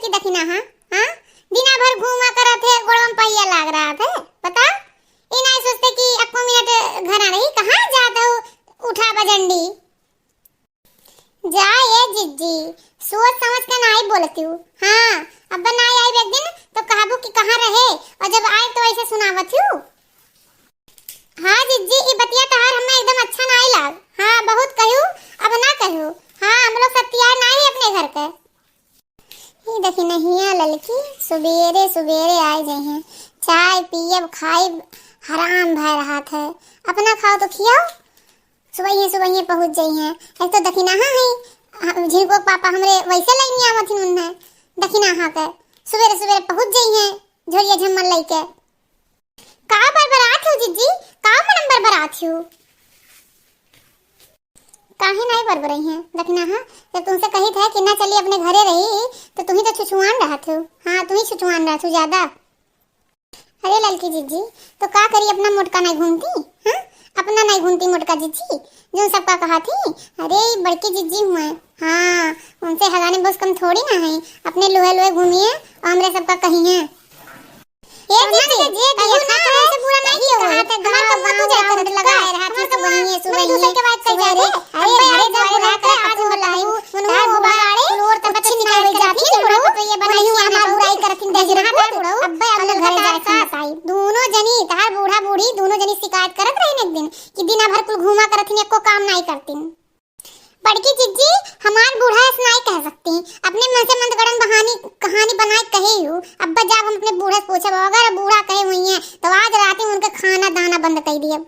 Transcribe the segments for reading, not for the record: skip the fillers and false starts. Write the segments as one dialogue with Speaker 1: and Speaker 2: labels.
Speaker 1: लड़की देखी ना हाँ दिना भर घूमा करा थे गोड़वा में पहिया लाग रहा था पता ई नहीं सोचते कि अक्को मिनट घर आ रही कहां जाता हूं उठा बजंडी जा ये जिज्जी सोच समझ के नहीं बोलती हूँ हाँ अब नहीं आई एक दिन तो कहबू कि कहां रहे और जब आए तो ऐसे सुनावत हूँ हाँ जिज्जी ई बतिया तहार हमें एकदम अच्छा नहीं लाग हाँ बहुत कहूँ अब ना कहूँ हाँ हम लोग सत्यार नहीं अपने घर के ये देखी नहीं ललकी सुबेरे सुबेरे आए जाए हैं चाय पियब खाई हराम भय रहा था अपना खाओ तो खियाओ सुबह ही पहुंच जाई हैं एक तो दखिना है झिनको पापा हमरे वैसे लइनी आवथिन उन्हें दखिना हा के सुबेरे सुबेरे पहुंच जाई हैं झोरिया झम्मर लइके का बरबरात हो जिज्जी का मन बरबरात हो काहे नहीं बरबरई हैं दखिना हां जब तुमसे कही था कि ना चली अपने घरे रही तो तुम ही तो छुछुआन रहा थे हां तुम ही छुछुआन रहा थे ज्यादा अरे ललकी जिज्जी तो का करी अपना मोटका नहीं घूमती हां अपना नहीं घूमती मोटका जिज्जी जो सबका कहा थी अरे बड़की जिज्जी हुए हाँ उनसे हगाने बस कम थोड़ी ना है अपने लोहे लोहे घूमिए और हमरे सबका कही है ये जिज्जी ये दिया खाता है से पूरा नहीं किया कहा था हमार का मुंह तुझे करत लगाए रहा थी सुबह ही दूसरे के बात कह जा रे अरे अरे जा बुला कर आज बुलाई मनु वो बाड़े फ्लोर तक अच्छी निकाल के जाती है तो ये बनाई हुआ हमार बुराई करथिन देख रहा था अब्बे अपने घर जाए खाई दोनों जनी तार बूढ़ा बूढ़ी दोनों जनी शिकायत करत रही एक दिन कि दिन भर कुल घुमा करथिन एको काम नहीं करतिन बड़की जिज्जी हमार बूढ़ा ऐसा नहीं कह सकती अपने मन से मंदगड़न कहानी बनाए कहे हूँ अब्बा जब हम अपने बूढ़े से पूछे अगर बूढ़ा कहे हुई है तो आज रात ही उनके खाना दाना बंद कर दिया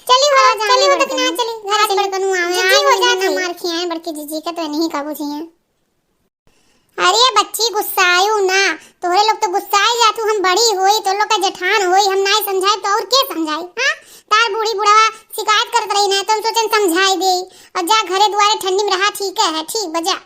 Speaker 1: चली हो तक ना चली घर चल कनु आवे आज हो जाना मार खियाए बड़की जिज्जी के तो नहीं काबू छिए अरे बच्ची गुस्सायू ना तोरे लोग तो गुस्साई जातू हम बड़ी होई तो लोग का जेठान होई हम नहीं समझाए तो और के समझाई हां तार बूढ़ी बुढ़ावा शिकायत करत रही ना तो हम सोचन समझाई दे और जा घरे दुआरे ठंडी में रहा ठीक है ठीक बजा